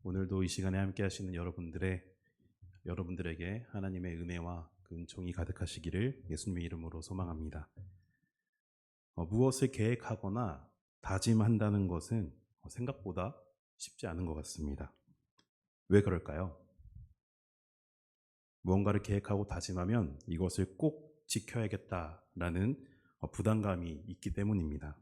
오늘도 이 시간에 함께 하시는 여러분들에게 하나님의 은혜와 은총이 가득하시기를 예수님의 이름으로 소망합니다. 무엇을 계획하거나 다짐한다는 것은 생각보다 쉽지 않은 것 같습니다. 왜 그럴까요? 무언가를 계획하고 다짐하면 이것을 꼭 지켜야겠다라는 부담감이 있기 때문입니다.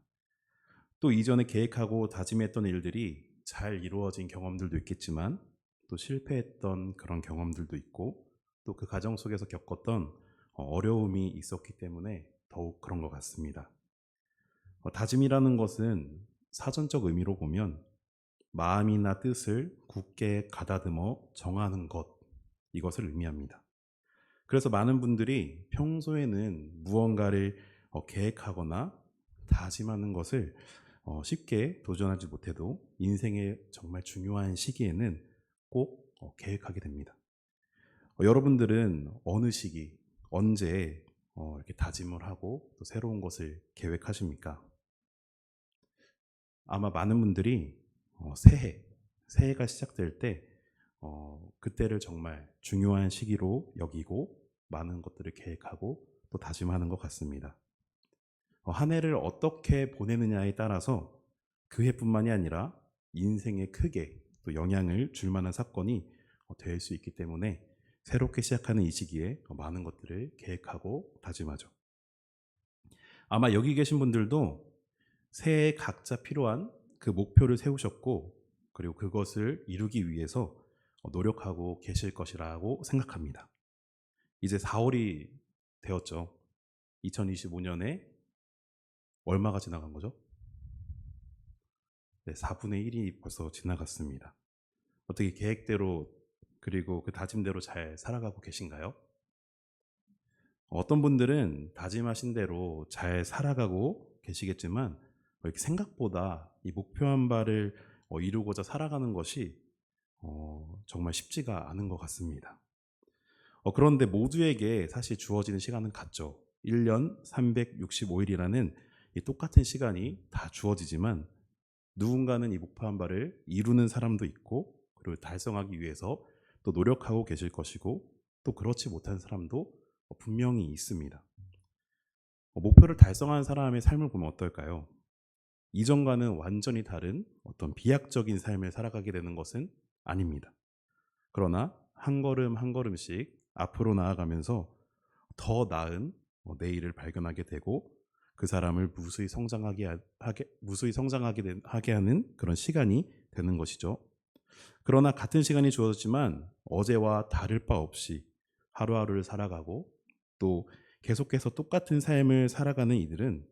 또 이전에 계획하고 다짐했던 일들이 잘 이루어진 경험들도 있겠지만 또 실패했던 그런 경험들도 있고 또 그 과정 속에서 겪었던 어려움이 있었기 때문에 더욱 그런 것 같습니다. 다짐이라는 것은 사전적 의미로 보면 마음이나 뜻을 굳게 가다듬어 정하는 것, 이것을 의미합니다. 그래서 많은 분들이 평소에는 무언가를 계획하거나 다짐하는 것을 쉽게 도전하지 못해도 인생의 정말 중요한 시기에는 꼭 계획하게 됩니다. 여러분들은 어느 시기, 언제 이렇게 다짐을 하고 또 새로운 것을 계획하십니까? 아마 많은 분들이 새해가 시작될 때 그때를 정말 중요한 시기로 여기고 많은 것들을 계획하고 또 다짐하는 것 같습니다. 한 해를 어떻게 보내느냐에 따라서 그 해뿐만이 아니라 인생에 크게 또 영향을 줄 만한 사건이 될 수 있기 때문에 새롭게 시작하는 이 시기에 많은 것들을 계획하고 다짐하죠. 아마 여기 계신 분들도 새해에 각자 필요한 그 목표를 세우셨고 그리고 그것을 이루기 위해서 노력하고 계실 것이라고 생각합니다. 이제 4월이 되었죠. 2025년에 얼마가 지나간 거죠? 네, 4분의 1이 벌써 지나갔습니다. 어떻게 계획대로 그리고 그 다짐대로 잘 살아가고 계신가요? 어떤 분들은 다짐하신 대로 잘 살아가고 계시겠지만 이렇게 생각보다 이 목표한 바를 이루고자 살아가는 것이 정말 쉽지가 않은 것 같습니다. 그런데 모두에게 사실 주어지는 시간은 같죠. 1년 365일이라는 이 똑같은 시간이 다 주어지지만 누군가는 이 목표한 바를 이루는 사람도 있고 그리고 달성하기 위해서 또 노력하고 계실 것이고 또 그렇지 못한 사람도 분명히 있습니다. 목표를 달성한 사람의 삶을 보면 어떨까요? 이전과는 완전히 다른 어떤 비약적인 삶을 살아가게 되는 것은 아닙니다. 그러나 한 걸음 한 걸음씩 앞으로 나아가면서 더 나은 내일을 발견하게 되고 그 사람을 무수히 성장하게 하는 그런 시간이 되는 것이죠. 그러나 같은 시간이 주어졌지만 어제와 다를 바 없이 하루하루를 살아가고 또 계속해서 똑같은 삶을 살아가는 이들은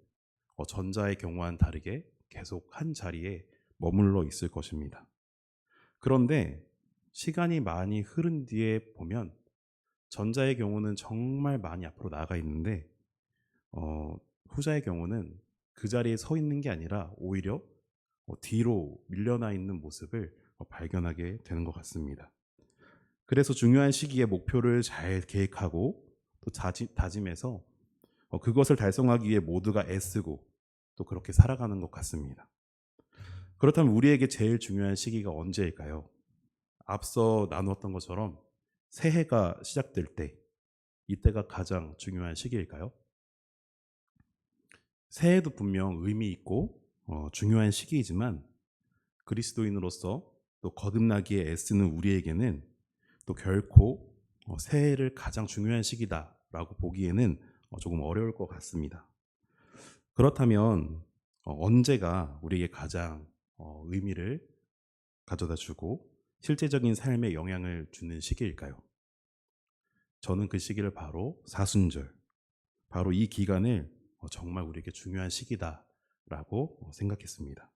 전자의 경우와는 다르게 계속 한 자리에 머물러 있을 것입니다. 그런데 시간이 많이 흐른 뒤에 보면 전자의 경우는 정말 많이 앞으로 나아가 있는데 후자의 경우는 그 자리에 서 있는 게 아니라 오히려 뒤로 밀려나 있는 모습을 발견하게 되는 것 같습니다. 그래서 중요한 시기에 목표를 잘 계획하고 또 다짐해서 그것을 달성하기 위해 모두가 애쓰고 또 그렇게 살아가는 것 같습니다. 그렇다면 우리에게 제일 중요한 시기가 언제일까요? 앞서 나누었던 것처럼 새해가 시작될 때 이때가 가장 중요한 시기일까요? 새해도 분명 의미 있고 중요한 시기이지만 그리스도인으로서 또 거듭나기에 애쓰는 우리에게는 또 결코 새해를 가장 중요한 시기다라고 보기에는 조금 어려울 것 같습니다. 그렇다면 언제가 우리에게 가장 의미를 가져다 주고 실제적인 삶에 영향을 주는 시기일까요? 저는 그 시기를 바로 사순절, 바로 이 기간을 정말 우리에게 중요한 시기다라고 생각했습니다.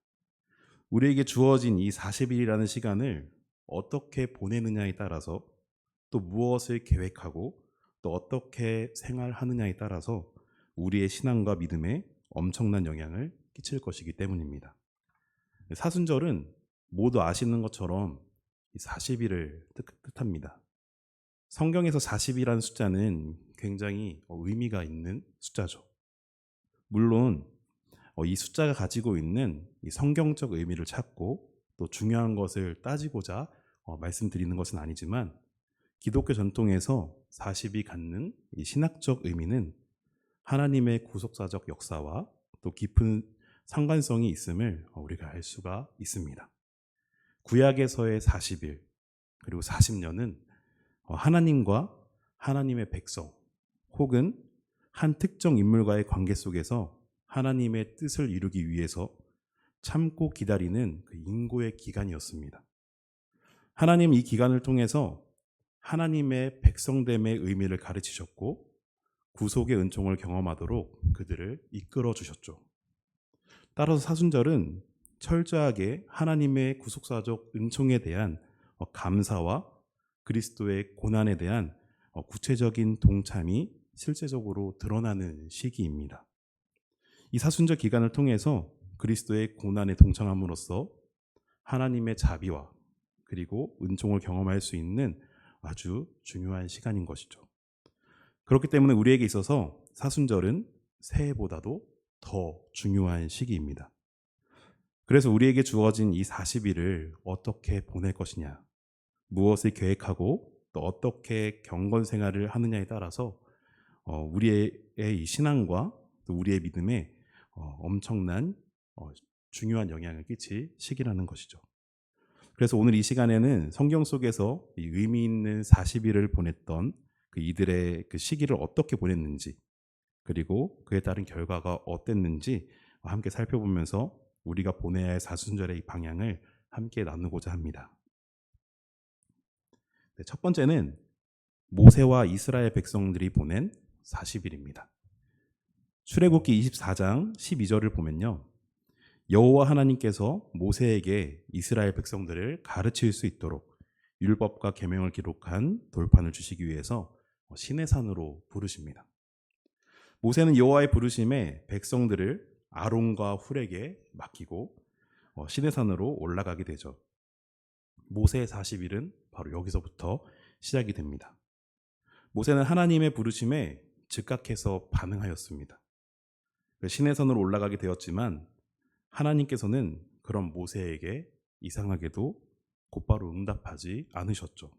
우리에게 주어진 이 40일이라는 시간을 어떻게 보내느냐에 따라서 또 무엇을 계획하고 또 어떻게 생활하느냐에 따라서 우리의 신앙과 믿음에 엄청난 영향을 끼칠 것이기 때문입니다. 사순절은 모두 아시는 것처럼 40일을 뜻합니다. 성경에서 40이라는 숫자는 굉장히 의미가 있는 숫자죠. 물론 이 숫자가 가지고 있는 이 성경적 의미를 찾고 또 중요한 것을 따지고자 말씀드리는 것은 아니지만 기독교 전통에서 40이 갖는 이 신학적 의미는 하나님의 구속사적 역사와 또 깊은 상관성이 있음을 우리가 알 수가 있습니다. 구약에서의 40일 그리고 40년은 하나님과 하나님의 백성 혹은 한 특정 인물과의 관계 속에서 하나님의 뜻을 이루기 위해서 참고 기다리는 그 인고의 기간이었습니다. 하나님 이 기간을 통해서 하나님의 백성됨의 의미를 가르치셨고 구속의 은총을 경험하도록 그들을 이끌어 주셨죠. 따라서 사순절은 철저하게 하나님의 구속사적 은총에 대한 감사와 그리스도의 고난에 대한 구체적인 동참이 실제적으로 드러나는 시기입니다. 이 사순절 기간을 통해서 그리스도의 고난에 동참함으로써 하나님의 자비와 그리고 은총을 경험할 수 있는 아주 중요한 시간인 것이죠. 그렇기 때문에 우리에게 있어서 사순절은 새해보다도 더 중요한 시기입니다. 그래서 우리에게 주어진 이 40일을 어떻게 보낼 것이냐, 무엇을 계획하고 또 어떻게 경건 생활을 하느냐에 따라서 우리의 이 신앙과 또 우리의 믿음에 엄청난 중요한 영향을 끼칠 시기라는 것이죠. 그래서 오늘 이 시간에는 성경 속에서 이 의미 있는 40일을 보냈던 그 이들의 그 시기를 어떻게 보냈는지 그리고 그에 따른 결과가 어땠는지 함께 살펴보면서 우리가 보내야 할 사순절의 방향을 함께 나누고자 합니다. 첫 번째는 모세와 이스라엘 백성들이 보낸 40일입니다. 출애굽기 24장 12절을 보면요. 여호와 하나님께서 모세에게 이스라엘 백성들을 가르칠 수 있도록 율법과 계명을 기록한 돌판을 주시기 위해서 시내산으로 부르십니다. 모세는 여호와의 부르심에 백성들을 아론과 훌에게 맡기고 시내산으로 올라가게 되죠. 모세의 40일은 바로 여기서부터 시작이 됩니다. 모세는 하나님의 부르심에 즉각해서 반응하였습니다. 시내산으로 올라가게 되었지만 하나님께서는 그런 모세에게 이상하게도 곧바로 응답하지 않으셨죠.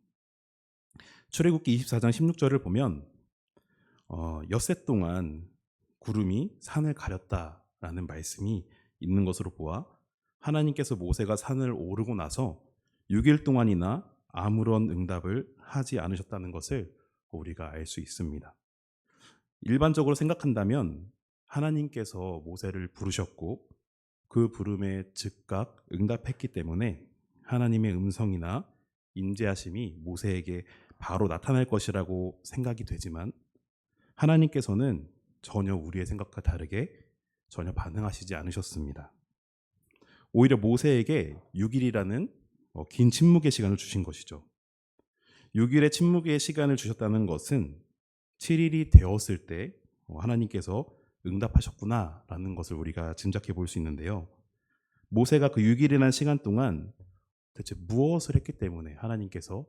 출애굽기 24장 16절을 보면 엿새 동안 구름이 산을 가렸다라는 말씀이 있는 것으로 보아 하나님께서 모세가 산을 오르고 나서 6일 동안이나 아무런 응답을 하지 않으셨다는 것을 우리가 알 수 있습니다. 일반적으로 생각한다면 하나님께서 모세를 부르셨고 그 부름에 즉각 응답했기 때문에 하나님의 음성이나 인재하심이 모세에게 바로 나타날 것이라고 생각이 되지만 하나님께서는 전혀 우리의 생각과 다르게 전혀 반응하시지 않으셨습니다. 오히려 모세에게 6일이라는 긴 침묵의 시간을 주신 것이죠. 6일의 침묵의 시간을 주셨다는 것은 7일이 되었을 때 하나님께서 응답하셨구나라는 것을 우리가 짐작해 볼 수 있는데요. 모세가 그 6일이라는 시간 동안 대체 무엇을 했기 때문에 하나님께서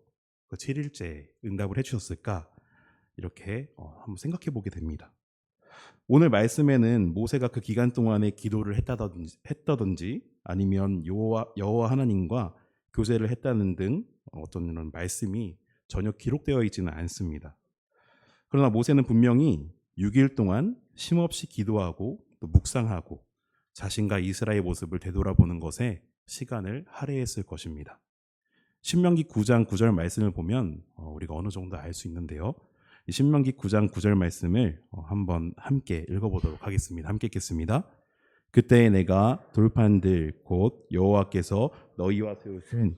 그 7일째 응답을 해주셨을까? 이렇게 한번 생각해 보게 됩니다. 오늘 말씀에는 모세가 그 기간 동안에 기도를 했다든지 아니면 여호와 하나님과 교제를 했다는 등 어떤 이런 말씀이 전혀 기록되어 있지는 않습니다. 그러나 모세는 분명히 6일 동안 쉼없이 기도하고 또 묵상하고 자신과 이스라엘의 모습을 되돌아보는 것에 시간을 할애했을 것입니다. 신명기 9장 9절 말씀을 보면 우리가 어느 정도 알 수 있는데요. 신명기 9장 9절 말씀을 한번 함께 읽어보도록 하겠습니다. 함께 읽겠습니다. 그때 내가 돌판들 곧 여호와께서 너희와 세우신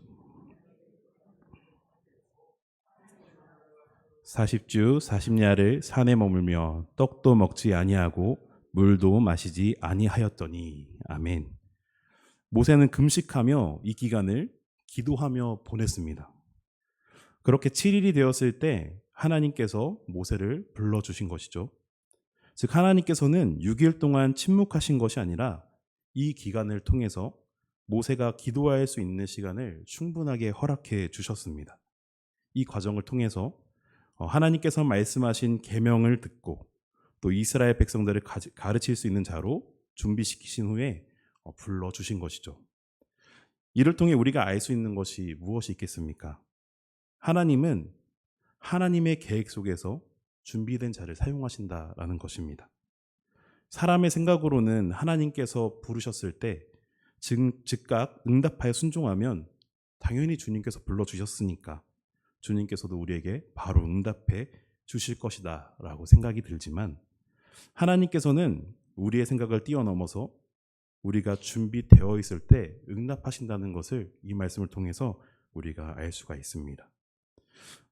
40주 40야를 산에 머물며 떡도 먹지 아니하고 물도 마시지 아니하였더니. 아멘. 모세는 금식하며 이 기간을 기도하며 보냈습니다. 그렇게 7일이 되었을 때 하나님께서 모세를 불러주신 것이죠. 즉 하나님께서는 6일 동안 침묵하신 것이 아니라 이 기간을 통해서 모세가 기도할 수 있는 시간을 충분하게 허락해 주셨습니다. 이 과정을 통해서 하나님께서 말씀하신 계명을 듣고 또 이스라엘 백성들을 가르칠 수 있는 자로 준비시키신 후에 불러주신 것이죠. 이를 통해 우리가 알 수 있는 것이 무엇이 있겠습니까? 하나님은 하나님의 계획 속에서 준비된 자를 사용하신다라는 것입니다. 사람의 생각으로는 하나님께서 부르셨을 때 즉각 응답하여 순종하면 당연히 주님께서 불러주셨으니까 주님께서도 우리에게 바로 응답해 주실 것이다 라고 생각이 들지만, 하나님께서는 우리의 생각을 뛰어넘어서 우리가 준비되어 있을 때 응답하신다는 것을 이 말씀을 통해서 우리가 알 수가 있습니다.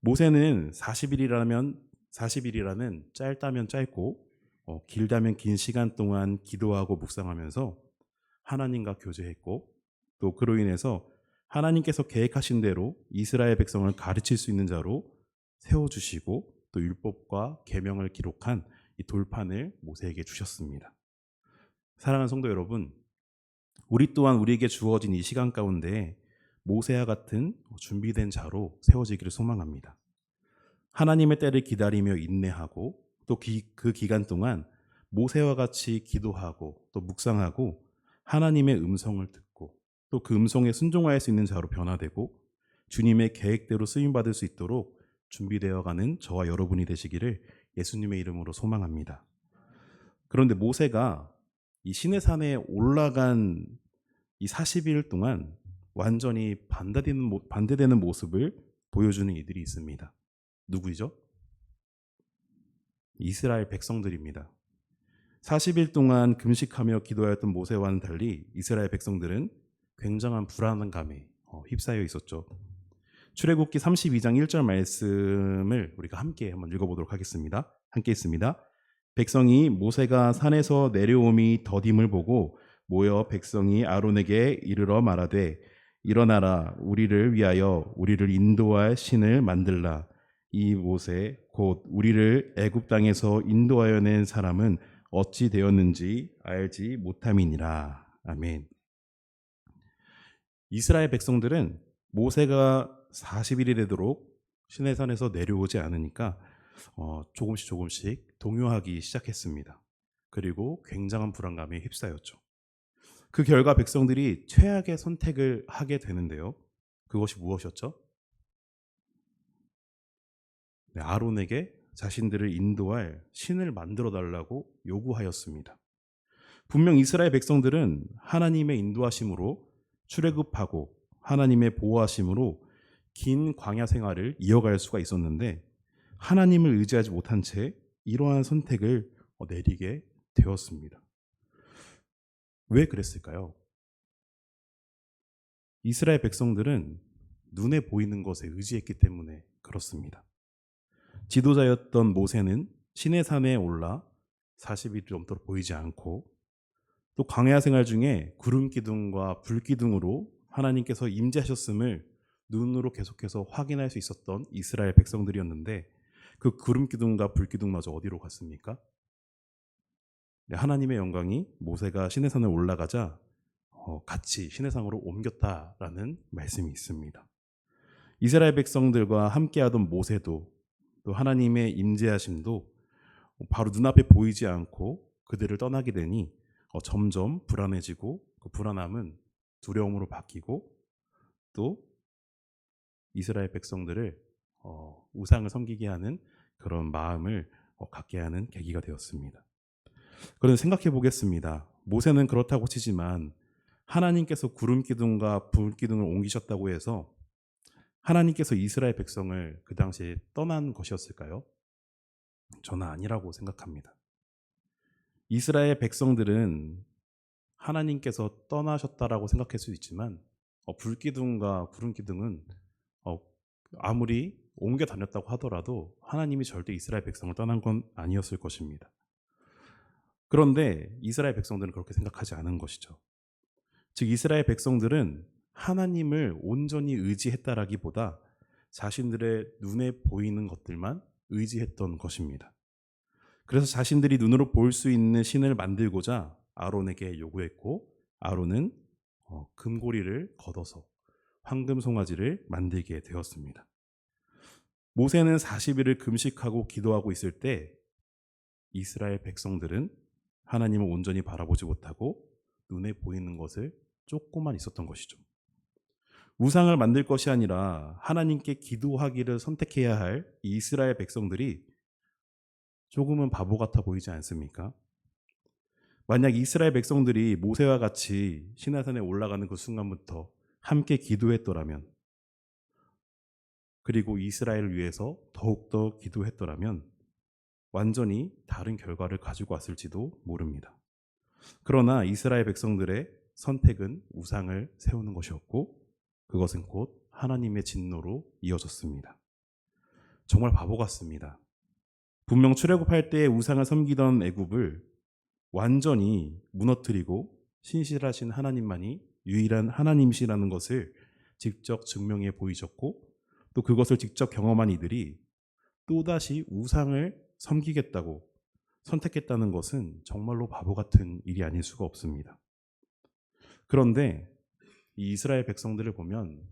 모세는 40일이라는 짧다면 짧고 길다면 긴 시간 동안 기도하고 묵상하면서 하나님과 교제했고, 또 그로 인해서 하나님께서 계획하신 대로 이스라엘 백성을 가르칠 수 있는 자로 세워주시고, 또 율법과 계명을 기록한 이 돌판을 모세에게 주셨습니다. 사랑하는 성도 여러분, 우리 또한 우리에게 주어진 이 시간 가운데 모세와 같은 준비된 자로 세워지기를 소망합니다. 하나님의 때를 기다리며 인내하고, 또 그 기간 동안 모세와 같이 기도하고 또 묵상하고 하나님의 음성을 듣고, 또 그 음성에 순종할 수 있는 자로 변화되고 주님의 계획대로 쓰임받을 수 있도록 준비되어가는 저와 여러분이 되시기를 예수님의 이름으로 소망합니다. 그런데 모세가 이 시내산에 올라간 이 40일 동안 완전히 반대되는 모습을 보여주는 이들이 있습니다. 누구이죠? 이스라엘 백성들입니다. 40일 동안 금식하며 기도하였던 모세와는 달리 이스라엘 백성들은 굉장한 불안감에 휩싸여 있었죠. 출애굽기 32장 1절 말씀을 우리가 함께 한번 읽어보도록 하겠습니다. 함께 있습니다. 백성이 모세가 산에서 내려옴이 더딤을 보고 모여 백성이 아론에게 이르러 말하되, 일어나라, 우리를 위하여 우리를 인도할 신을 만들라. 이 모세 곧 우리를 애굽 땅에서 인도하여 낸 사람은 어찌 되었는지 알지 못함이니라. 아멘. 이스라엘 백성들은 모세가 40일이 되도록 시내산에서 내려오지 않으니까 조금씩 동요하기 시작했습니다. 그리고 굉장한 불안감에 휩싸였죠. 그 결과 백성들이 최악의 선택을 하게 되는데요. 그것이 무엇이었죠? 아론에게 자신들을 인도할 신을 만들어 달라고 요구하였습니다. 분명 이스라엘 백성들은 하나님의 인도하심으로 출애굽하고 하나님의 보호하심으로 긴 광야 생활을 이어갈 수가 있었는데, 하나님을 의지하지 못한 채 이러한 선택을 내리게 되었습니다. 왜 그랬을까요? 이스라엘 백성들은 눈에 보이는 것에 의지했기 때문에 그렇습니다. 지도자였던 모세는 시내산에 올라 40일 넘도록 보이지 않고, 또 광야 생활 중에 구름 기둥과 불 기둥으로 하나님께서 임재하셨음을 눈으로 계속해서 확인할 수 있었던 이스라엘 백성들이었는데, 그 구름 기둥과 불 기둥마저 어디로 갔습니까? 하나님의 영광이 모세가 시내산에 올라가자 같이 시내산으로 옮겼다라는 말씀이 있습니다. 이스라엘 백성들과 함께하던 모세도, 또 하나님의 임재하심도 바로 눈앞에 보이지 않고 그들을 떠나게 되니 점점 불안해지고, 그 불안함은 두려움으로 바뀌고, 또 이스라엘 백성들을 우상을 섬기게 하는 그런 마음을 갖게 하는 계기가 되었습니다. 그런데 생각해 보겠습니다. 모세는 그렇다고 치지만 하나님께서 구름 기둥과 불 기둥을 옮기셨다고 해서 하나님께서 이스라엘 백성을 그 당시에 떠난 것이었을까요? 저는 아니라고 생각합니다. 이스라엘 백성들은 하나님께서 떠나셨다라고 생각할 수 있지만 불기둥과 구름기둥은 아무리 옮겨 다녔다고 하더라도 하나님이 절대 이스라엘 백성을 떠난 건 아니었을 것입니다. 그런데 이스라엘 백성들은 그렇게 생각하지 않은 것이죠. 즉 이스라엘 백성들은 하나님을 온전히 의지했다라기보다 자신들의 눈에 보이는 것들만 의지했던 것입니다. 그래서 자신들이 눈으로 볼 수 있는 신을 만들고자 아론에게 요구했고, 아론은 금고리를 걷어서 황금 송아지를 만들게 되었습니다. 모세는 40일을 금식하고 기도하고 있을 때 이스라엘 백성들은 하나님을 온전히 바라보지 못하고 눈에 보이는 것을 쫓고만 있었던 것이죠. 우상을 만들 것이 아니라 하나님께 기도하기를 선택해야 할 이 이스라엘 백성들이 조금은 바보 같아 보이지 않습니까? 만약 이스라엘 백성들이 모세와 같이 시내산에 올라가는 그 순간부터 함께 기도했더라면, 그리고 이스라엘을 위해서 더욱더 기도했더라면 완전히 다른 결과를 가지고 왔을지도 모릅니다. 그러나 이스라엘 백성들의 선택은 우상을 세우는 것이었고, 그것은 곧 하나님의 진노로 이어졌습니다. 정말 바보 같습니다. 분명 출애굽할 때 우상을 섬기던 애굽을 완전히 무너뜨리고 신실하신 하나님만이 유일한 하나님이시라는 것을 직접 증명해 보이셨고, 또 그것을 직접 경험한 이들이 또다시 우상을 섬기겠다고 선택했다는 것은 정말로 바보 같은 일이 아닐 수가 없습니다. 그런데 이 이스라엘 백성들을 보면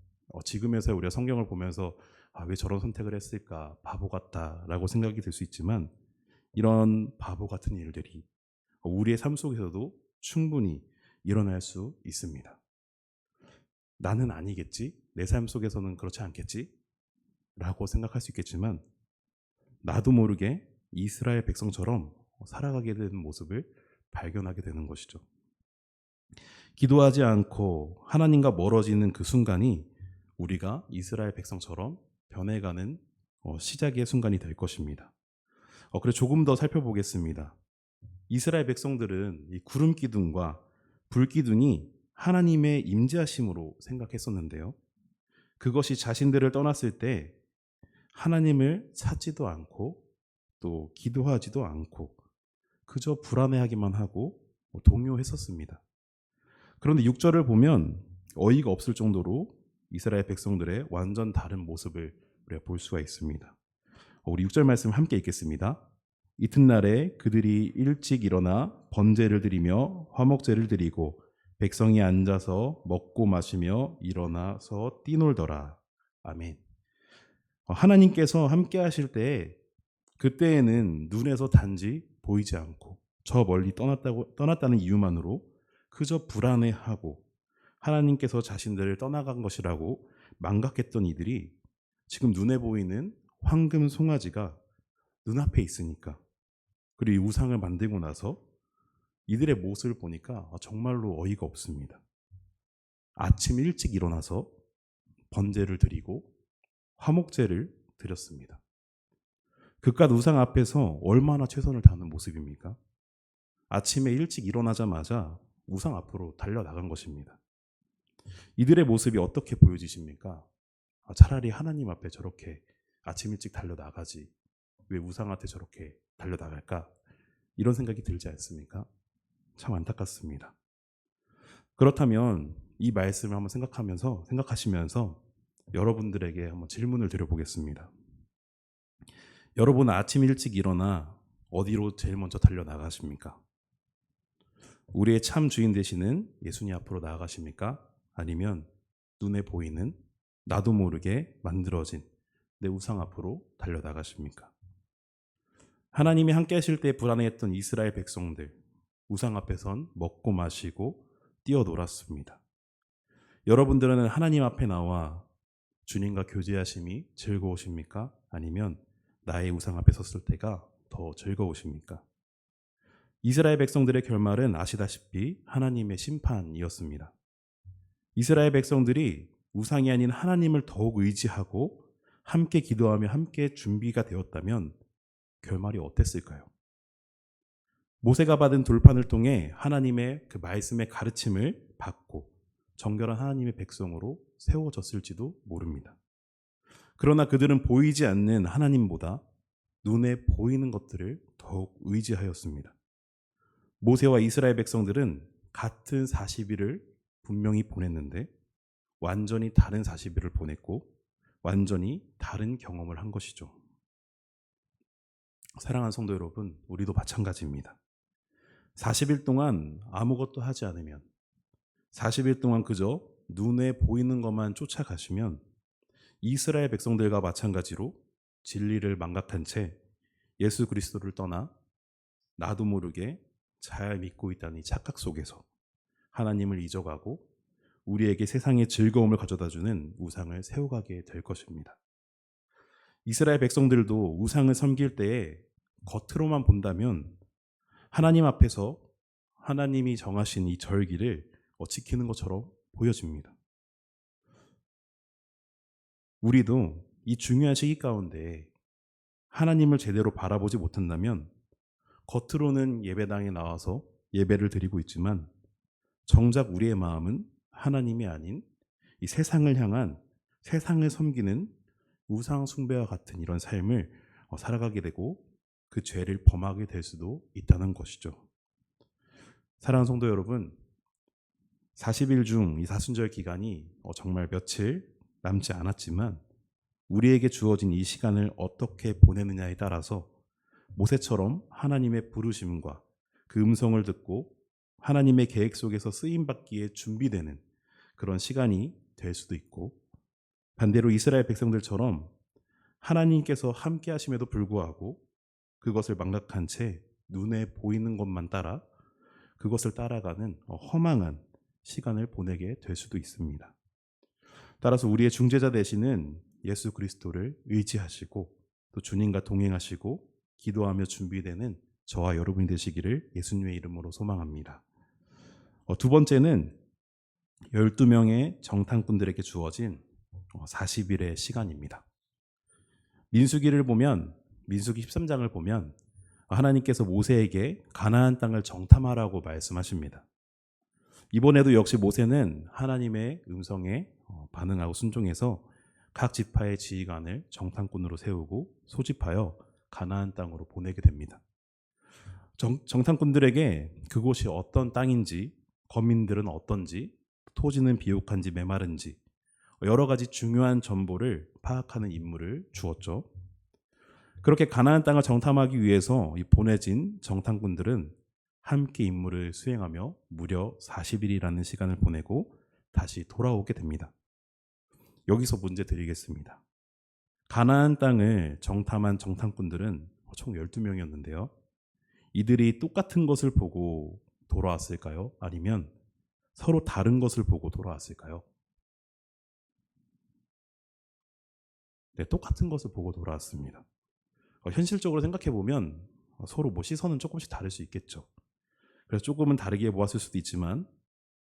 지금에서 우리가 성경을 보면서 왜 저런 선택을 했을까, 바보 같다라고 생각이 들 수 있지만, 이런 바보 같은 일들이 우리의 삶 속에서도 충분히 일어날 수 있습니다. 나는 아니겠지? 내 삶 속에서는 그렇지 않겠지? 라고 생각할 수 있겠지만, 나도 모르게 이스라엘 백성처럼 살아가게 되는 모습을 발견하게 되는 것이죠. 기도하지 않고 하나님과 멀어지는 그 순간이 우리가 이스라엘 백성처럼 변해가는 시작의 순간이 될 것입니다. 그래서 조금 더 살펴보겠습니다. 이스라엘 백성들은 이 구름 기둥과 불 기둥이 하나님의 임재하심으로 생각했었는데요. 그것이 자신들을 떠났을 때 하나님을 찾지도 않고 또 기도하지도 않고 그저 불안해하기만 하고 동요했었습니다. 그런데 6절을 보면 어이가 없을 정도로 이스라엘 백성들의 완전 다른 모습을 우리가 볼 수가 있습니다. 우리 6절 말씀 함께 읽겠습니다. 이튿날에 그들이 일찍 일어나 번제를 드리며 화목제를 드리고 백성이 앉아서 먹고 마시며 일어나서 뛰놀더라. 아멘. 하나님께서 함께 하실 때 그때에는 눈에서 단지 보이지 않고 저 멀리 떠났다는 이유만으로 그저 불안해하고 하나님께서 자신들을 떠나간 것이라고 망각했던 이들이 지금 눈에 보이는 황금 송아지가 눈앞에 있으니까, 그리고 이 우상을 만들고 나서 이들의 모습을 보니까 정말로 어이가 없습니다. 아침 일찍 일어나서 번제를 드리고 화목제를 드렸습니다. 그깟 우상 앞에서 얼마나 최선을 다하는 모습입니까? 아침에 일찍 일어나자마자 우상 앞으로 달려나간 것입니다. 이들의 모습이 어떻게 보여지십니까? 차라리 하나님 앞에 저렇게 아침 일찍 달려나가지 왜 우상한테 저렇게 달려나갈까? 이런 생각이 들지 않습니까? 참 안타깝습니다. 그렇다면 이 말씀을 한번 생각하시면서 여러분들에게 한번 질문을 드려보겠습니다. 여러분은 아침 일찍 일어나 어디로 제일 먼저 달려나가십니까? 우리의 참 주인 되시는 예수님 앞으로 나아가십니까? 아니면 눈에 보이는 나도 모르게 만들어진 내 우상 앞으로 달려나가십니까? 하나님이 함께 하실 때 불안해했던 이스라엘 백성들, 우상 앞에선 먹고 마시고 뛰어놀았습니다. 여러분들은 하나님 앞에 나와 주님과 교제하심이 즐거우십니까? 아니면 나의 우상 앞에 섰을 때가 더 즐거우십니까? 이스라엘 백성들의 결말은 아시다시피 하나님의 심판이었습니다. 이스라엘 백성들이 우상이 아닌 하나님을 더욱 의지하고 함께 기도하며 함께 준비가 되었다면 결말이 어땠을까요? 모세가 받은 돌판을 통해 하나님의 그 말씀의 가르침을 받고 정결한 하나님의 백성으로 세워졌을지도 모릅니다. 그러나 그들은 보이지 않는 하나님보다 눈에 보이는 것들을 더욱 의지하였습니다. 모세와 이스라엘 백성들은 같은 40일을 분명히 보냈는데 완전히 다른 40일을 보냈고 완전히 다른 경험을 한 것이죠. 사랑하는 성도 여러분, 우리도 마찬가지입니다. 40일 동안 아무것도 하지 않으면, 40일 동안 그저 눈에 보이는 것만 쫓아가시면 이스라엘 백성들과 마찬가지로 진리를 망각한 채 예수 그리스도를 떠나 나도 모르게 잘 믿고 있다는 착각 속에서 하나님을 잊어가고 우리에게 세상의 즐거움을 가져다주는 우상을 세워가게 될 것입니다. 이스라엘 백성들도 우상을 섬길 때에 겉으로만 본다면 하나님 앞에서 하나님이 정하신 이 절기를 지키는 것처럼 보여집니다. 우리도 이 중요한 시기 가운데 하나님을 제대로 바라보지 못한다면 겉으로는 예배당에 나와서 예배를 드리고 있지만 정작 우리의 마음은 하나님이 아닌 이 세상을 향한, 세상을 섬기는 우상 숭배와 같은 이런 삶을 살아가게 되고 그 죄를 범하게 될 수도 있다는 것이죠. 사랑하는 성도 여러분, 40일 중 이 사순절 기간이 정말 며칠 남지 않았지만 우리에게 주어진 이 시간을 어떻게 보내느냐에 따라서 모세처럼 하나님의 부르심과 그 음성을 듣고 하나님의 계획 속에서 쓰임받기에 준비되는 그런 시간이 될 수도 있고, 반대로 이스라엘 백성들처럼 하나님께서 함께 하심에도 불구하고 그것을 망각한 채 눈에 보이는 것만 따라 그것을 따라가는 허망한 시간을 보내게 될 수도 있습니다. 따라서 우리의 중재자 되시는 예수 그리스도를 의지하시고 또 주님과 동행하시고 기도하며 준비되는 저와 여러분이 되시기를 예수님의 이름으로 소망합니다. 두 번째는 12명의 정탐꾼들에게 주어진 40일의 시간입니다. 민수기를 보면, 민수기 13장을 보면 하나님께서 모세에게 가나안 땅을 정탐하라고 말씀하십니다. 이번에도 역시 모세는 하나님의 음성에 반응하고 순종해서 각 지파의 지휘관을 정탐꾼으로 세우고 소집하여 가나안 땅으로 보내게 됩니다. 정탐꾼들에게 그곳이 어떤 땅인지, 거민들은 어떤지, 토지는 비옥한지 메마른지 여러 가지 중요한 정보를 파악하는 임무를 주었죠. 그렇게 가나안 땅을 정탐하기 위해서 보내진 정탐꾼들은 함께 임무를 수행하며 무려 40일이라는 시간을 보내고 다시 돌아오게 됩니다. 여기서 문제 드리겠습니다. 가나안 땅을 정탐한 정탐꾼들은 총 12명이었는데요. 이들이 똑같은 것을 보고 돌아왔을까요? 아니면 서로 다른 것을 보고 돌아왔을까요? 네, 똑같은 것을 보고 돌아왔습니다. 현실적으로 생각해 보면 서로 시선은 조금씩 다를 수 있겠죠. 그래서 조금은 다르게 보았을 수도 있지만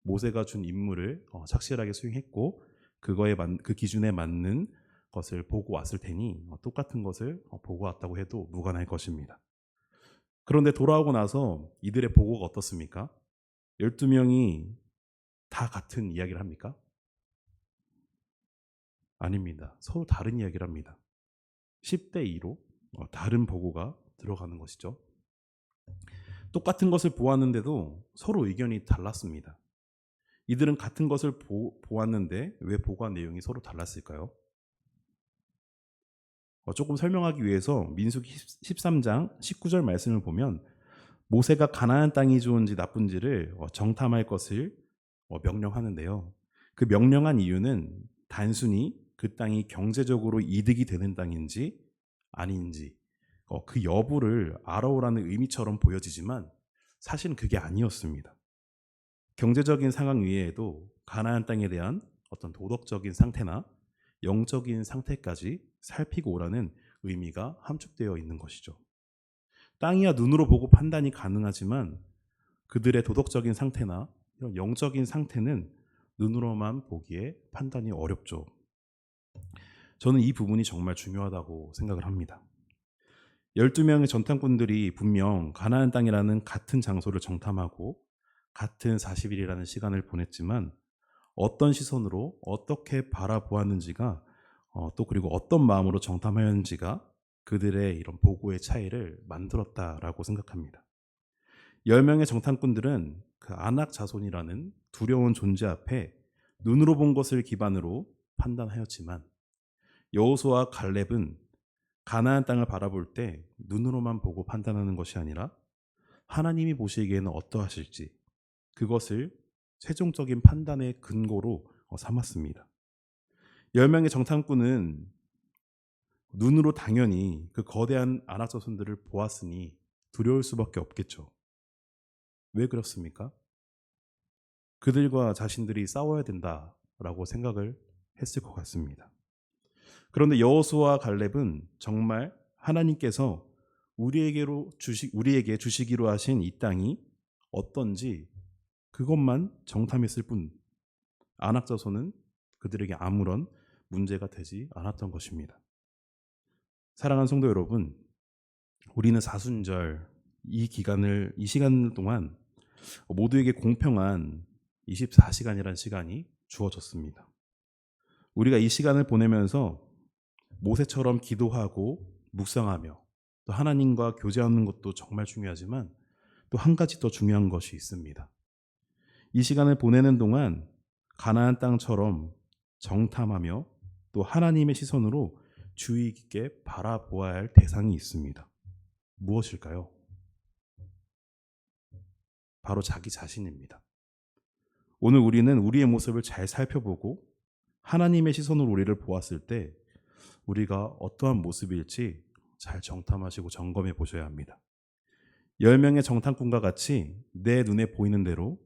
모세가 준 임무를 착실하게 수행했고 그 기준에 맞는 것을 보고 왔을 테니 똑같은 것을 보고 왔다고 해도 무관할 것입니다. 그런데 돌아오고 나서 이들의 보고가 어떻습니까? 12명이 다 같은 이야기를 합니까? 아닙니다. 서로 다른 이야기를 합니다. 10대 2로 다른 보고가 들어가는 것이죠. 똑같은 것을 보았는데도 서로 의견이 달랐습니다. 이들은 같은 것을 보았는데 왜 보고한 내용이 서로 달랐을까요? 조금 설명하기 위해서 민수기 13장 19절 말씀을 보면 모세가 가나안 땅이 좋은지 나쁜지를 정탐할 것을 명령하는데요. 그 명령한 이유는 단순히 그 땅이 경제적으로 이득이 되는 땅인지 아닌지 그 여부를 알아오라는 의미처럼 보여지지만 사실은 그게 아니었습니다. 경제적인 상황 이외에도 가나안 땅에 대한 어떤 도덕적인 상태나 영적인 상태까지 살피고 오라는 의미가 함축되어 있는 것이죠. 땅이야 눈으로 보고 판단이 가능하지만 그들의 도덕적인 상태나 이런 영적인 상태는 눈으로만 보기에 판단이 어렵죠. 저는 이 부분이 정말 중요하다고 생각을 합니다. 12명의 정탐꾼들이 분명 가나안 땅이라는 같은 장소를 정탐하고 같은 40일이라는 시간을 보냈지만 어떤 시선으로 어떻게 바라보았는지가 또 그리고 어떤 마음으로 정탐하였는지가 그들의 이런 보고의 차이를 만들었다라고 생각합니다. 10명의 정탐꾼들은 그 아낙 자손이라는 두려운 존재 앞에 눈으로 본 것을 기반으로 판단하였지만 여호수아와 갈렙은 가나안 땅을 바라볼 때 눈으로만 보고 판단하는 것이 아니라 하나님이 보시기에는 어떠하실지 그것을 최종적인 판단의 근거로 삼았습니다. 10명의 정탐꾼은 눈으로 당연히 그 거대한 아낙 자손들을 보았으니 두려울 수밖에 없겠죠. 왜 그렇습니까? 그들과 자신들이 싸워야 된다라고 생각을 했을 것 같습니다. 그런데 여호수아와 갈렙은 정말 하나님께서 우리에게 주시기로 하신 이 땅이 어떤지 그것만 정탐했을 뿐, 안악자손은 그들에게 아무런 문제가 되지 않았던 것입니다. 사랑하는 성도 여러분, 우리는 사순절 이 시간 동안 모두에게 공평한 24시간이라는 시간이 주어졌습니다. 우리가 이 시간을 보내면서 모세처럼 기도하고 묵상하며 또 하나님과 교제하는 것도 정말 중요하지만 또 한 가지 더 중요한 것이 있습니다. 이 시간을 보내는 동안 가나안 땅처럼 정탐하며 또 하나님의 시선으로 주의 깊게 바라보아야 할 대상이 있습니다. 무엇일까요? 바로 자기 자신입니다. 오늘 우리는 우리의 모습을 잘 살펴보고 하나님의 시선으로 우리를 보았을 때 우리가 어떠한 모습일지 잘 정탐하시고 점검해 보셔야 합니다. 10명의 정탐꾼과 같이 내 눈에 보이는 대로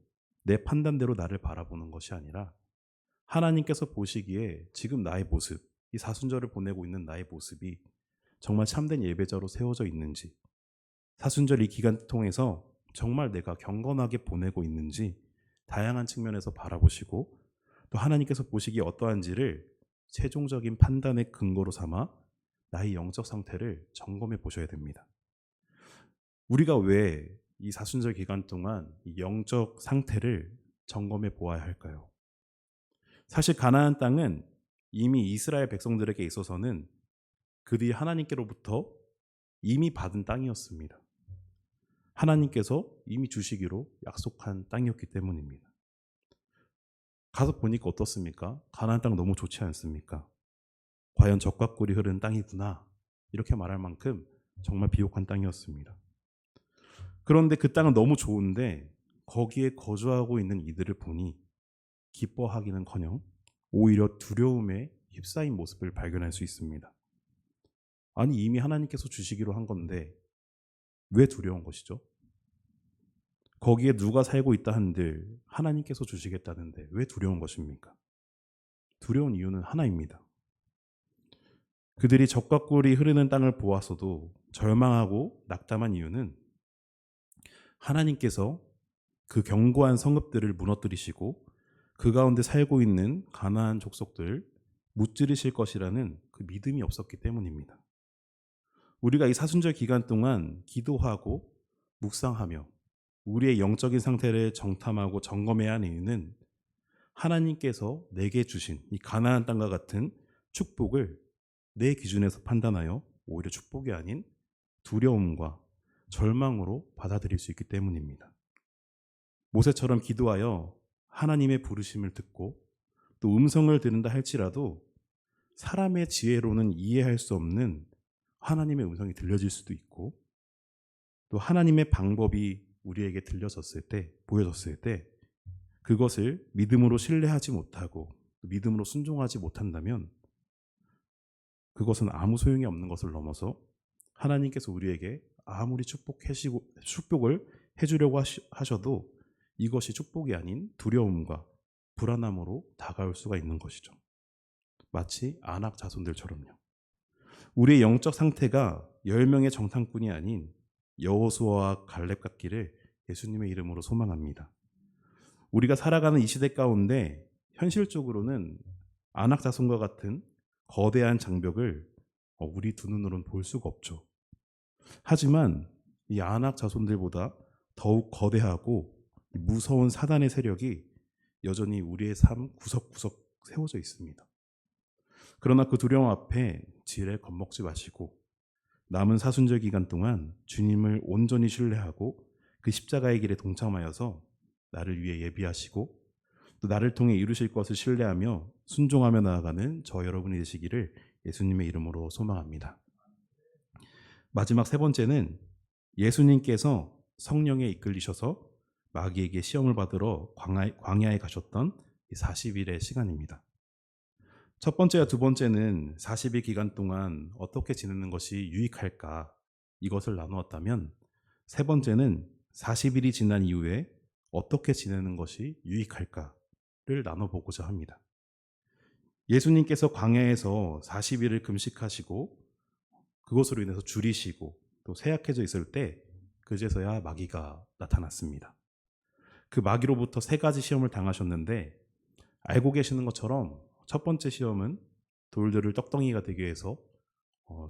내 판단대로 나를 바라보는 것이 아니라 하나님께서 보시기에 지금 나의 모습, 이 사순절을 보내고 있는 나의 모습이 정말 참된 예배자로 세워져 있는지, 사순절 이 기간 통해서 정말 내가 경건하게 보내고 있는지 다양한 측면에서 바라보시고 또 하나님께서 보시기에 어떠한지를 최종적인 판단의 근거로 삼아 나의 영적 상태를 점검해 보셔야 됩니다. 우리가 왜 이 사순절 기간 동안 이 영적 상태를 점검해 보아야 할까요? 사실 가나안 땅은 이미 이스라엘 백성들에게 있어서는 그들이 하나님께로부터 이미 받은 땅이었습니다. 하나님께서 이미 주시기로 약속한 땅이었기 때문입니다. 가서 보니까 어떻습니까? 가나안 땅 너무 좋지 않습니까? 과연 젖과 꿀이 흐르는 땅이구나 이렇게 말할 만큼 정말 비옥한 땅이었습니다. 그런데 그 땅은 너무 좋은데 거기에 거주하고 있는 이들을 보니 기뻐하기는커녕 오히려 두려움에 휩싸인 모습을 발견할 수 있습니다. 아니 이미 하나님께서 주시기로 한 건데 왜 두려운 것이죠? 거기에 누가 살고 있다 한들 하나님께서 주시겠다는데 왜 두려운 것입니까? 두려운 이유는 하나입니다. 그들이 젖과 꿀이 흐르는 땅을 보았어도 절망하고 낙담한 이유는 하나님께서 그 견고한 성읍들을 무너뜨리시고 그 가운데 살고 있는 가나안 족속들을 무찌르실 것이라는 그 믿음이 없었기 때문입니다. 우리가 이 사순절 기간 동안 기도하고 묵상하며 우리의 영적인 상태를 정탐하고 점검해야 하는 이유는 하나님께서 내게 주신 이 가나안 땅과 같은 축복을 내 기준에서 판단하여 오히려 축복이 아닌 두려움과 절망으로 받아들일 수 있기 때문입니다. 모세처럼 기도하여 하나님의 부르심을 듣고 또 음성을 들은다 할지라도 사람의 지혜로는 이해할 수 없는 하나님의 음성이 들려질 수도 있고 또 하나님의 방법이 우리에게 보여졌을 때 그것을 믿음으로 신뢰하지 못하고 믿음으로 순종하지 못한다면 그것은 아무 소용이 없는 것을 넘어서 하나님께서 우리에게 아무리 축복을 해주려고 하셔도 이것이 축복이 아닌 두려움과 불안함으로 다가올 수가 있는 것이죠. 마치 안악 자손들처럼요. 우리의 영적 상태가 10명의 정탐꾼이 아닌 여호수아와 갈렙 같기를 예수님의 이름으로 소망합니다. 우리가 살아가는 이 시대 가운데 현실적으로는 안악 자손과 같은 거대한 장벽을 우리 두 눈으로는 볼 수가 없죠. 하지만 이 안악 자손들보다 더욱 거대하고 무서운 사단의 세력이 여전히 우리의 삶 구석구석 세워져 있습니다. 그러나 그 두려움 앞에 지레 겁먹지 마시고 남은 사순절 기간 동안 주님을 온전히 신뢰하고 그 십자가의 길에 동참하여서 나를 위해 예비하시고 또 나를 통해 이루실 것을 신뢰하며 순종하며 나아가는 저 여러분이 되시기를 예수님의 이름으로 소망합니다. 마지막 세 번째는 예수님께서 성령에 이끌리셔서 마귀에게 시험을 받으러 광야에 가셨던 40일의 시간입니다. 첫 번째와 두 번째는 40일 기간 동안 어떻게 지내는 것이 유익할까 이것을 나누었다면 세 번째는 40일이 지난 이후에 어떻게 지내는 것이 유익할까를 나눠보고자 합니다. 예수님께서 광야에서 40일을 금식하시고 그것으로 인해서 줄이시고 또 쇠약해져 있을 때 그제서야 마귀가 나타났습니다. 그 마귀로부터 3가지 시험을 당하셨는데 알고 계시는 것처럼 첫 번째 시험은 돌들을 떡덩이가 되게 해서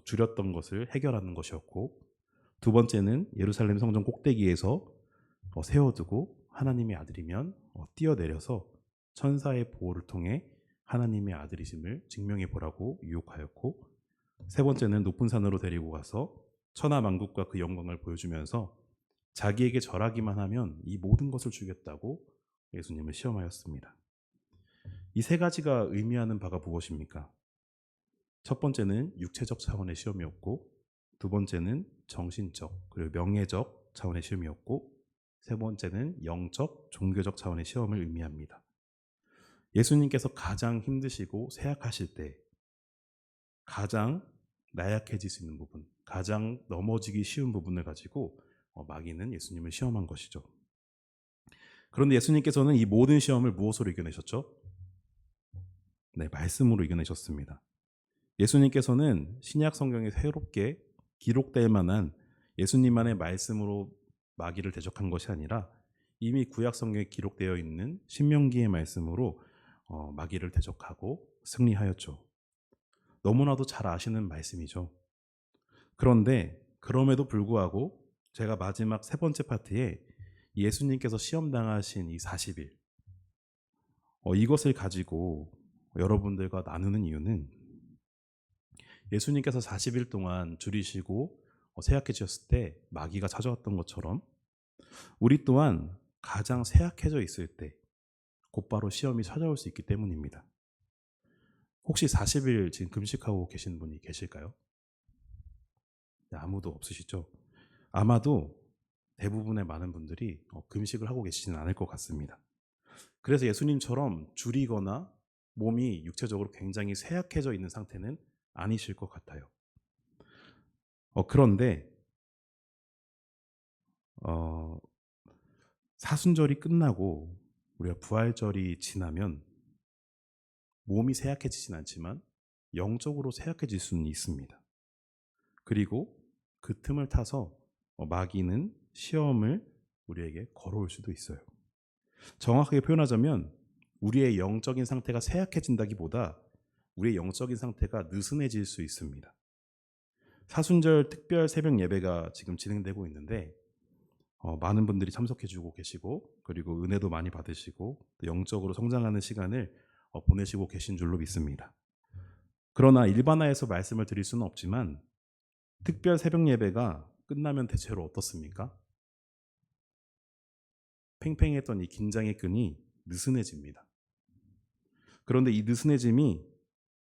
줄였던 것을 해결하는 것이었고, 두 번째는 예루살렘 성전 꼭대기에서 세워두고 하나님의 아들이면 뛰어내려서 천사의 보호를 통해 하나님의 아들이심을 증명해 보라고 유혹하였고, 세 번째는 높은 산으로 데리고 가서 천하 만국과 그 영광을 보여주면서 자기에게 절하기만 하면 이 모든 것을 주겠다고 예수님을 시험하였습니다. 이 3가지가 의미하는 바가 무엇입니까? 첫 번째는 육체적 차원의 시험이었고, 두 번째는 정신적 그리고 명예적 차원의 시험이었고, 세 번째는 영적 종교적 차원의 시험을 의미합니다. 예수님께서 가장 힘드시고 쇠약하실 때 가장 나약해질 수 있는 부분, 가장 넘어지기 쉬운 부분을 가지고 마귀는 예수님을 시험한 것이죠. 그런데 예수님께서는 이 모든 시험을 무엇으로 이겨내셨죠? 네, 말씀으로 이겨내셨습니다. 예수님께서는 신약 성경에 새롭게 기록될 만한 예수님만의 말씀으로 마귀를 대적한 것이 아니라 이미 구약 성경에 기록되어 있는 신명기의 말씀으로 마귀를 대적하고 승리하였죠. 너무나도 잘 아시는 말씀이죠. 그런데 그럼에도 불구하고 제가 마지막 3번째 파트에 예수님께서 시험당하신 이 40일 이것을 가지고 여러분들과 나누는 이유는 예수님께서 40일 동안 줄이시고 쇠약해졌을 때 마귀가 찾아왔던 것처럼 우리 또한 가장 쇠약해져 있을 때 곧바로 시험이 찾아올 수 있기 때문입니다. 혹시 40일 지금 금식하고 계신 분이 계실까요? 네, 아무도 없으시죠? 아마도 대부분의 많은 분들이 금식을 하고 계시지는 않을 것 같습니다. 그래서 예수님처럼 줄이거나 몸이 육체적으로 굉장히 쇠약해져 있는 상태는 아니실 것 같아요. 그런데 사순절이 끝나고 우리가 부활절이 지나면 몸이 쇠약해지진 않지만 영적으로 쇠약해질 수는 있습니다. 그리고 그 틈을 타서 마귀는 시험을 우리에게 걸어올 수도 있어요. 정확하게 표현하자면 우리의 영적인 상태가 쇠약해진다기보다 우리의 영적인 상태가 느슨해질 수 있습니다. 사순절 특별 새벽 예배가 지금 진행되고 있는데 많은 분들이 참석해주고 계시고 그리고 은혜도 많이 받으시고 또 영적으로 성장하는 시간을 보내시고 계신 줄로 믿습니다. 그러나 일반화해서 말씀을 드릴 수는 없지만 특별 새벽 예배가 끝나면 대체로 어떻습니까? 팽팽했던 이 긴장의 끈이 느슨해집니다. 그런데 이 느슨해짐이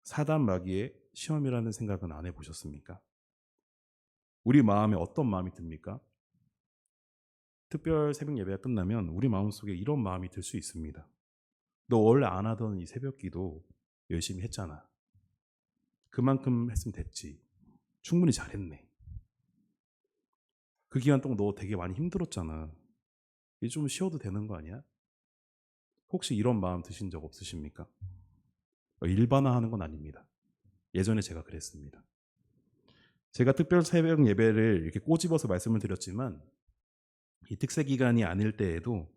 사단 마귀의 시험이라는 생각은 안 해보셨습니까? 우리 마음에 어떤 마음이 듭니까? 특별 새벽 예배가 끝나면 우리 마음속에 이런 마음이 들 수 있습니다. 너 원래 안 하던 이 새벽 기도 열심히 했잖아. 그만큼 했으면 됐지. 충분히 잘했네. 그 기간 동안 너 되게 많이 힘들었잖아. 이제 좀 쉬어도 되는 거 아니야? 혹시 이런 마음 드신 적 없으십니까? 일반화하는 건 아닙니다. 예전에 제가 그랬습니다. 제가 특별 새벽 예배를 이렇게 꼬집어서 말씀을 드렸지만 이 특세 기간이 아닐 때에도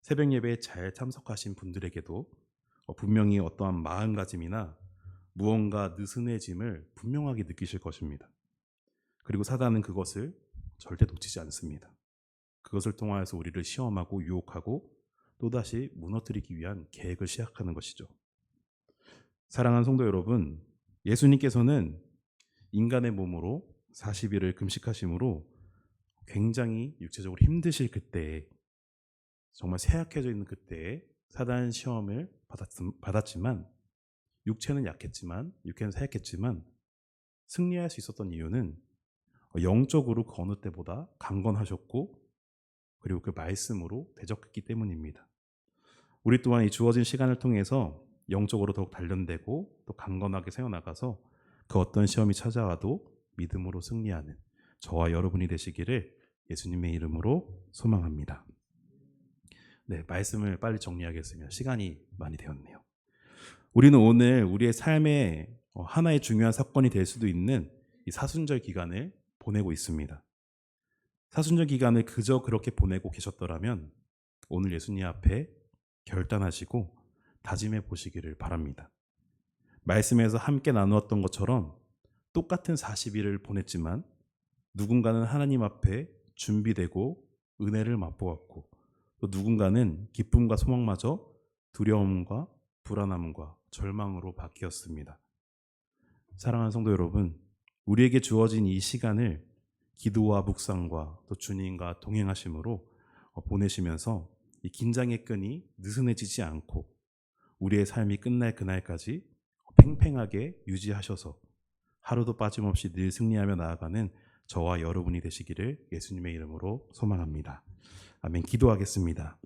새벽 예배에 잘 참석하신 분들에게도 분명히 어떠한 마음가짐이나 무언가 느슨해짐을 분명하게 느끼실 것입니다. 그리고 사단은 그것을 절대 놓치지 않습니다. 그것을 통하여서 우리를 시험하고 유혹하고 또다시 무너뜨리기 위한 계획을 시작하는 것이죠. 사랑하는 성도 여러분, 예수님께서는 인간의 몸으로 40일을 금식하심으로 굉장히 육체적으로 힘드실 그때에 정말 쇠약해져 있는 그때에 사단 시험을 받았지만 육체는 약했지만 육체는 쇠약했지만 승리할 수 있었던 이유는 영적으로 그 어느 때보다 강건하셨고 그리고 그 말씀으로 대적했기 때문입니다. 우리 또한 이 주어진 시간을 통해서 영적으로 더욱 단련되고 또 강건하게 세워나가서 그 어떤 시험이 찾아와도 믿음으로 승리하는 저와 여러분이 되시기를 예수님의 이름으로 소망합니다. 네, 말씀을 빨리 정리하겠습니다. 시간이 많이 되었네요. 우리는 오늘 우리의 삶에 하나의 중요한 사건이 될 수도 있는 이 사순절 기간을 보내고 있습니다. 사순절 기간을 그저 그렇게 보내고 계셨더라면 오늘 예수님 앞에 결단하시고 다짐해 보시기를 바랍니다. 말씀에서 함께 나누었던 것처럼 똑같은 40일을 보냈지만 누군가는 하나님 앞에 준비되고 은혜를 맛보았고 또 누군가는 기쁨과 소망마저 두려움과 불안함과 절망으로 바뀌었습니다. 사랑하는 성도 여러분, 우리에게 주어진 이 시간을 기도와 묵상과 또 주님과 동행하심으로 보내시면서 이 긴장의 끈이 느슨해지지 않고 우리의 삶이 끝날 그날까지 팽팽하게 유지하셔서 하루도 빠짐없이 늘 승리하며 나아가는 저와 여러분이 되시기를 예수님의 이름으로 소망합니다. 아멘. 기도하겠습니다.